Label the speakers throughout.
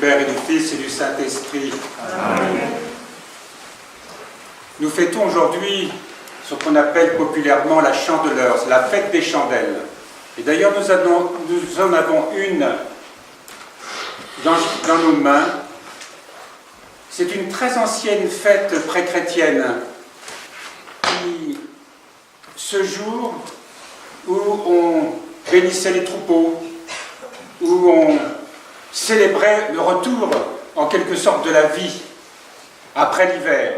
Speaker 1: Père et du Fils et du Saint-Esprit. Amen. Nous fêtons aujourd'hui ce qu'on appelle populairement la Chandeleur, c'est la fête des chandelles. Et d'ailleurs, nous en avons une dans nos mains. C'est une très ancienne fête pré-chrétienne qui, ce jour où on bénissait les troupeaux, où on célébrait le retour, en quelque sorte, de la vie après l'hiver.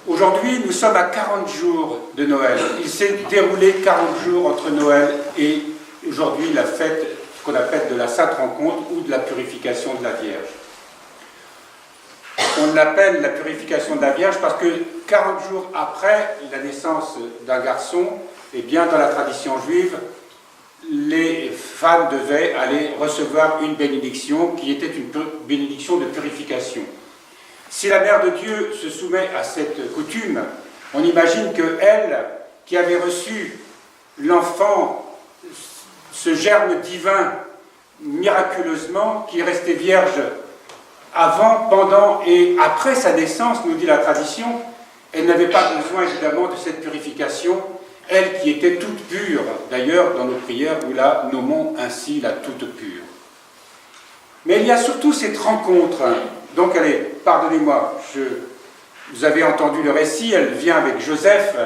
Speaker 1: Aujourd'hui, nous sommes à 40 jours de Noël. Il s'est déroulé 40 jours entre Noël et aujourd'hui la fête qu'on appelle de la Sainte Rencontre ou de la purification de la Vierge. On l'appelle la purification de la Vierge parce que 40 jours après la naissance d'un garçon, eh bien, dans la tradition juive, les femmes devaient aller recevoir une bénédiction qui était une bénédiction de purification. Si la Mère de Dieu se soumet à cette coutume, on imagine qu'elle, qui avait reçu l'enfant, ce germe divin, miraculeusement, qui restait vierge avant, pendant et après sa naissance, nous dit la tradition, elle n'avait pas besoin évidemment de cette purification, elle qui était toute pure. D'ailleurs, dans nos prières, nous la nommons ainsi la toute pure. Mais il y a surtout cette rencontre. Donc, pardonnez-moi, vous avez entendu le récit, elle vient avec Joseph.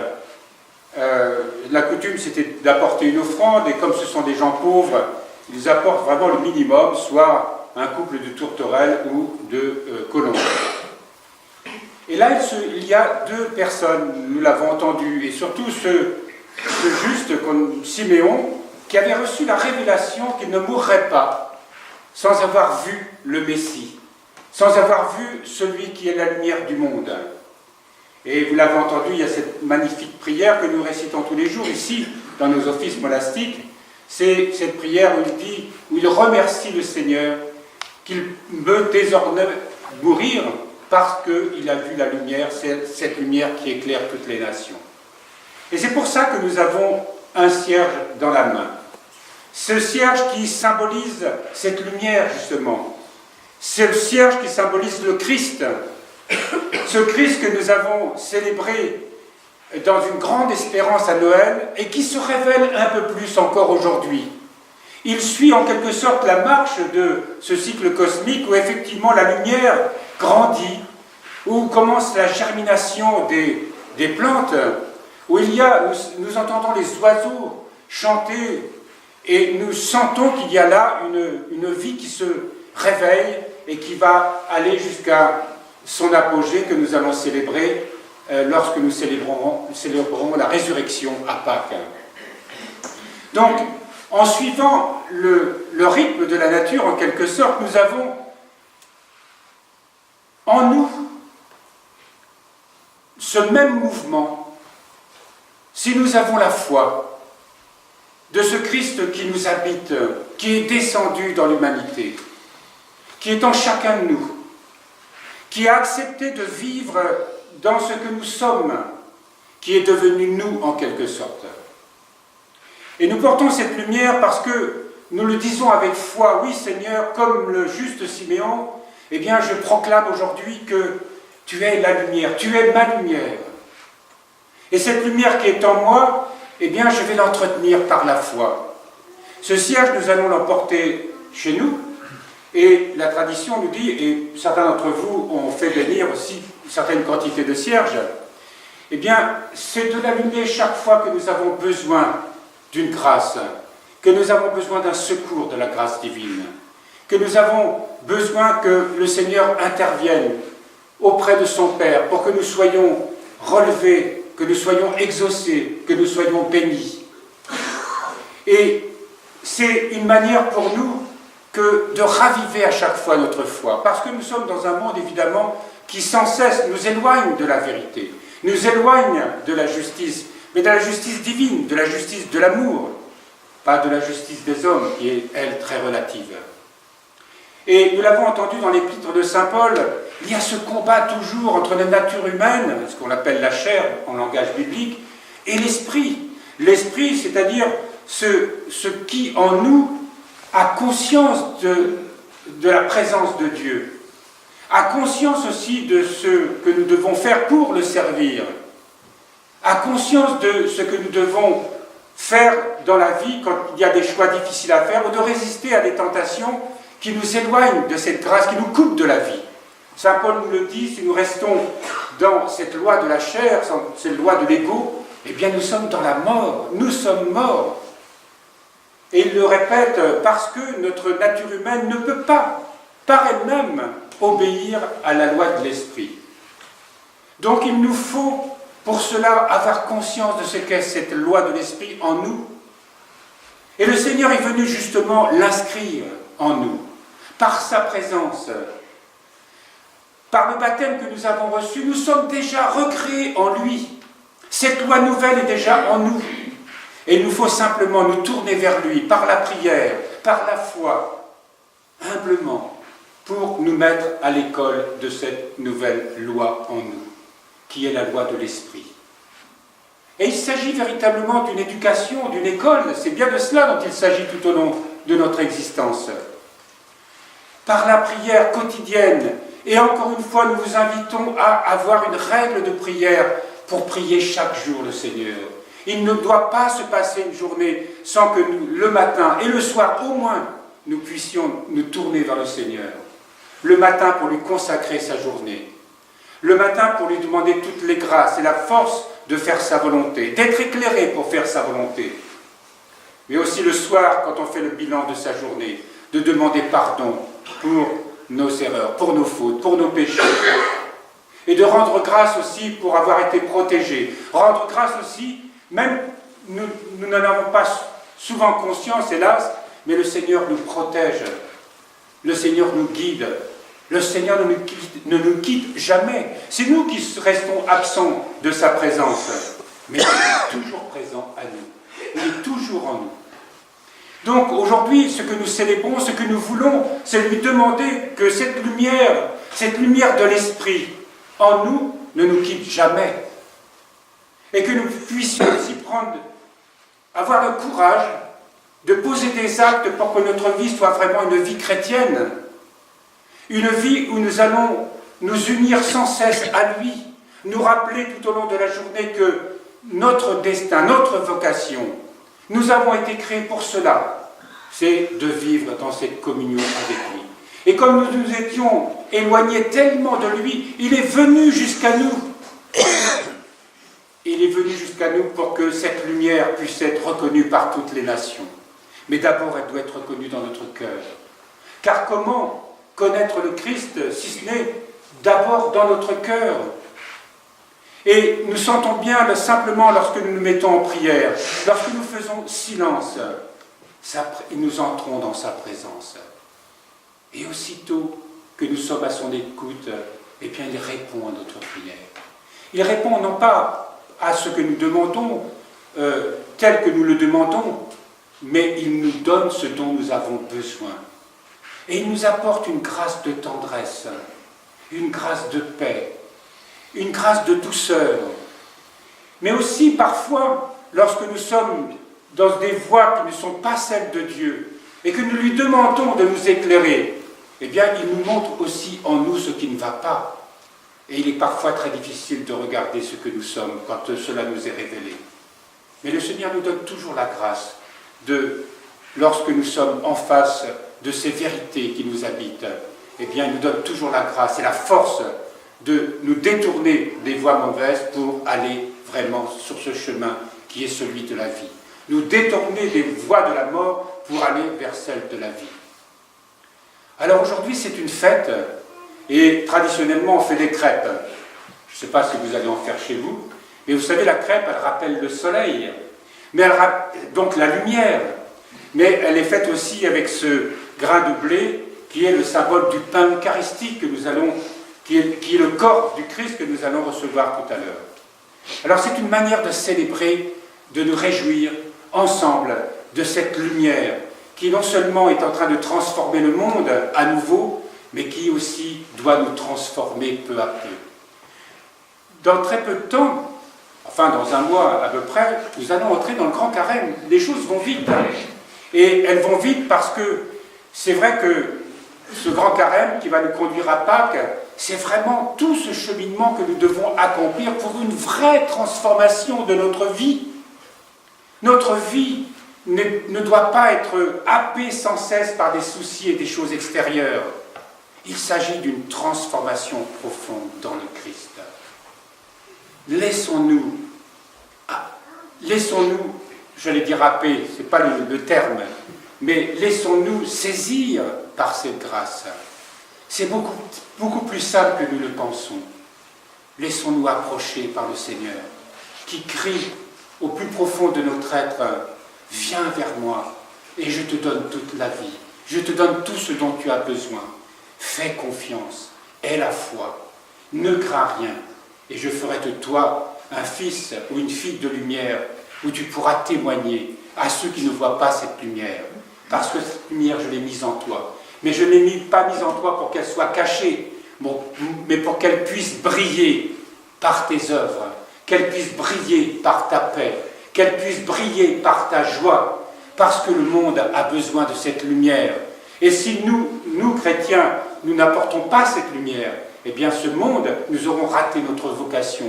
Speaker 1: La coutume, c'était d'apporter une offrande, et comme ce sont des gens pauvres, ils apportent vraiment le minimum, soit un couple de tourterelles ou de colombes. Et là, il y a deux personnes, nous l'avons entendu, et surtout ce juste comme Siméon, qui avait reçu la révélation qu'il ne mourrait pas sans avoir vu le Messie, sans avoir vu celui qui est la lumière du monde. Et vous l'avez entendu, il y a cette magnifique prière que nous récitons tous les jours ici, dans nos offices monastiques. C'est cette prière où il remercie le Seigneur qu'il veut désormais mourir parce qu'il a vu la lumière, cette lumière qui éclaire toutes les nations. Et c'est pour ça que nous avons un cierge dans la main. Ce cierge qui symbolise cette lumière, justement. C'est le cierge qui symbolise le Christ. Ce Christ que nous avons célébré dans une grande espérance à Noël et qui se révèle un peu plus encore aujourd'hui. Il suit en quelque sorte la marche de ce cycle cosmique où effectivement la lumière grandit, où commence la germination des plantes, où nous entendons les oiseaux chanter et nous sentons qu'il y a là une vie qui se réveille et qui va aller jusqu'à son apogée que nous allons célébrer lorsque nous célébrerons la résurrection à Pâques. Donc, en suivant le rythme de la nature, en quelque sorte, nous avons en nous ce même mouvement. Si nous avons la foi de ce Christ qui nous habite, qui est descendu dans l'humanité, qui est en chacun de nous, qui a accepté de vivre dans ce que nous sommes, qui est devenu nous en quelque sorte. Et nous portons cette lumière parce que nous le disons avec foi, oui Seigneur, comme le juste Siméon, eh bien je proclame aujourd'hui que tu es la lumière, tu es ma lumière. Et cette lumière qui est en moi, eh bien je vais l'entretenir par la foi. Ce cierge, nous allons l'emporter chez nous, et la tradition nous dit, et certains d'entre vous ont fait bénir aussi certaines quantités de cierges, eh bien, c'est de l'allumer chaque fois que nous avons besoin d'une grâce, que nous avons besoin d'un secours de la grâce divine, que nous avons besoin que le Seigneur intervienne auprès de son Père pour que nous soyons relevés, que nous soyons exaucés, que nous soyons bénis. Et c'est une manière pour nous que de raviver à chaque fois notre foi, parce que nous sommes dans un monde évidemment qui sans cesse nous éloigne de la vérité, nous éloigne de la justice, mais de la justice divine, de la justice de l'amour, pas de la justice des hommes qui est, elle, très relative. Et nous l'avons entendu dans l'épître de Saint Paul, il y a ce combat toujours entre la nature humaine, ce qu'on appelle la chair en langage biblique, et l'esprit. L'esprit, c'est-à-dire ce qui en nous a conscience de la présence de Dieu, a conscience aussi de ce que nous devons faire pour le servir, a conscience de ce que nous devons faire dans la vie quand il y a des choix difficiles à faire, ou de résister à des tentations qui nous éloignent de cette grâce, qui nous coupent de la vie. Saint Paul nous le dit, si nous restons dans cette loi de la chair, cette loi de l'ego, eh bien nous sommes dans la mort, nous sommes morts. Et il le répète, parce que notre nature humaine ne peut pas, par elle-même, obéir à la loi de l'esprit. Donc il nous faut, pour cela, avoir conscience de ce qu'est cette loi de l'esprit en nous. Et le Seigneur est venu justement l'inscrire en nous, par sa présence. Par le baptême que nous avons reçu, nous sommes déjà recréés en lui. Cette loi nouvelle est déjà en nous. Et il nous faut simplement nous tourner vers lui, par la prière, par la foi, humblement, pour nous mettre à l'école de cette nouvelle loi en nous, qui est la loi de l'esprit. Et il s'agit véritablement d'une éducation, d'une école, c'est bien de cela dont il s'agit tout au long de notre existence. Par la prière quotidienne, et encore une fois, nous vous invitons à avoir une règle de prière pour prier chaque jour le Seigneur. Il ne doit pas se passer une journée sans que nous, le matin et le soir au moins, nous puissions nous tourner vers le Seigneur. Le matin pour lui consacrer sa journée. Le matin pour lui demander toutes les grâces et la force de faire sa volonté, d'être éclairé pour faire sa volonté. Mais aussi le soir, quand on fait le bilan de sa journée, de demander pardon pour nos erreurs, pour nos fautes, pour nos péchés. Et de rendre grâce aussi pour avoir été protégés. Rendre grâce aussi, même nous n'en avons pas souvent conscience, hélas, mais le Seigneur nous protège. Le Seigneur nous guide. Le Seigneur ne nous quitte jamais. C'est nous qui restons absents de sa présence. Mais il est toujours présent à nous. Il est toujours en nous. Donc aujourd'hui, ce que nous célébrons, ce que nous voulons, c'est lui demander que cette lumière de l'Esprit en nous ne nous quitte jamais. Et que nous puissions aussi avoir le courage de poser des actes pour que notre vie soit vraiment une vie chrétienne. Une vie où nous allons nous unir sans cesse à lui, nous rappeler tout au long de la journée que notre destin, notre vocation, nous avons été créés pour cela, c'est de vivre dans cette communion avec lui. Et comme nous nous étions éloignés tellement de lui, il est venu jusqu'à nous. Il est venu jusqu'à nous pour que cette lumière puisse être reconnue par toutes les nations. Mais d'abord, elle doit être reconnue dans notre cœur. Car comment connaître le Christ, si ce n'est d'abord dans notre cœur? Et nous sentons bien simplement lorsque nous nous mettons en prière, lorsque nous faisons silence, nous entrons dans sa présence. Et aussitôt que nous sommes à son écoute, eh bien il répond à notre prière. Il répond non pas à ce que nous demandons, tel que nous le demandons, mais il nous donne ce dont nous avons besoin. Et il nous apporte une grâce de tendresse, une grâce de paix, une grâce de douceur. Mais aussi parfois, lorsque nous sommes dans des voies qui ne sont pas celles de Dieu, et que nous lui demandons de nous éclairer, eh bien il nous montre aussi en nous ce qui ne va pas. Et il est parfois très difficile de regarder ce que nous sommes quand cela nous est révélé. Mais le Seigneur nous donne toujours la grâce lorsque nous sommes en face de ces vérités qui nous habitent, eh bien il nous donne toujours la grâce et la force de nous détourner des voies mauvaises pour aller vraiment sur ce chemin qui est celui de la vie. Nous détourner des voies de la mort pour aller vers celle de la vie. Alors aujourd'hui c'est une fête, et traditionnellement on fait des crêpes. Je ne sais pas si vous allez en faire chez vous, mais vous savez la crêpe elle rappelle le soleil, mais donc la lumière, mais elle est faite aussi avec ce grain de blé qui est le symbole du pain eucharistique que nous allons, qui est le corps du Christ que nous allons recevoir tout à l'heure. Alors c'est une manière de célébrer, de nous réjouir ensemble de cette lumière qui non seulement est en train de transformer le monde à nouveau, mais qui aussi doit nous transformer peu à peu. Dans très peu de temps, enfin dans un mois à peu près, nous allons entrer dans le grand carême. Les choses vont vite. Et elles vont vite parce que c'est vrai que ce grand carême qui va nous conduire à Pâques, c'est vraiment tout ce cheminement que nous devons accomplir pour une vraie transformation de notre vie. Notre vie ne doit pas être happée sans cesse par des soucis et des choses extérieures. Il s'agit d'une transformation profonde dans le Christ. Laissons-nous, j'allais dire happer, ce n'est pas le terme, mais laissons-nous saisir par cette grâce. C'est beaucoup plus simple que nous le pensons. Laissons-nous approcher par le Seigneur, qui crie au plus profond de notre être, « Viens vers moi, et je te donne toute la vie. Je te donne tout ce dont tu as besoin. Fais confiance, aie la foi, ne crains rien, et je ferai de toi un fils ou une fille de lumière, où tu pourras témoigner à ceux qui ne voient pas cette lumière. Parce que cette lumière, je l'ai mise en toi. Mais je ne l'ai pas mise en toi pour qu'elle soit cachée, mais pour qu'elle puisse briller par tes œuvres, qu'elle puisse briller par ta paix, qu'elle puisse briller par ta joie, parce que le monde a besoin de cette lumière. Et si nous chrétiens, nous n'apportons pas cette lumière, eh bien ce monde, nous aurons raté notre vocation.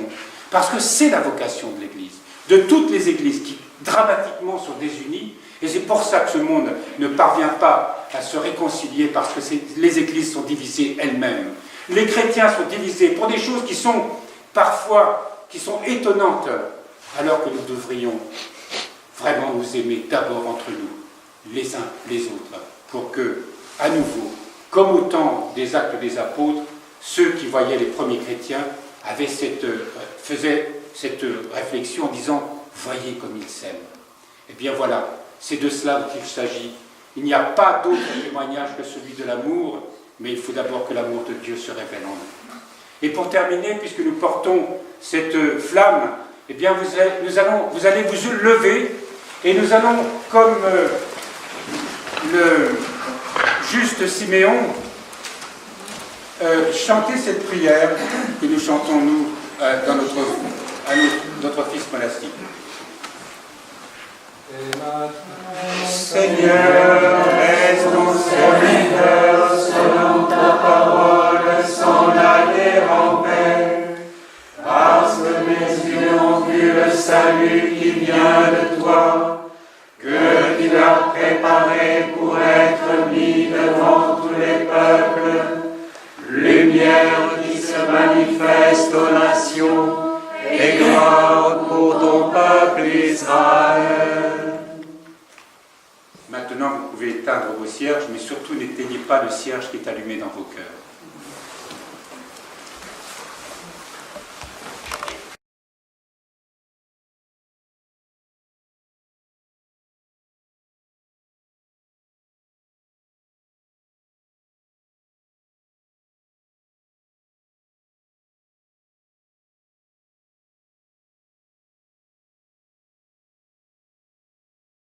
Speaker 1: Parce que c'est la vocation de l'Église, de toutes les Églises qui dramatiquement sont désunies, et c'est pour ça que ce monde ne parvient pas à se réconcilier, parce que les Églises sont divisées elles-mêmes. Les chrétiens sont divisés pour des choses qui sont parfois étonnantes, alors que nous devrions vraiment nous aimer d'abord entre nous, les uns les autres, pour que, à nouveau, comme au temps des Actes des Apôtres, ceux qui voyaient les premiers chrétiens faisaient cette réflexion en disant « Voyez comme ils s'aiment ». Eh bien voilà, c'est de cela dont il s'agit. Il n'y a pas d'autre témoignage que celui de l'amour, mais il faut d'abord que l'amour de Dieu se révèle en nous. Et pour terminer, puisque nous portons cette flamme, eh bien vous allez vous lever, et nous allons, comme le juste Siméon, chanter cette prière que nous chantons, nous, dans notre office monastique.
Speaker 2: Seigneur, laisse ton serviteur selon ta parole s'en aller en paix, parce que mes yeux ont vu le salut qui vient de toi, que tu as préparé pour être mis devant tous les peuples, lumière qui se manifeste aux nations et gloire pour ton peuple Israël.
Speaker 1: Maintenant, vous pouvez éteindre vos cierges, mais surtout n'éteignez pas le cierge qui est allumé dans vos cœurs.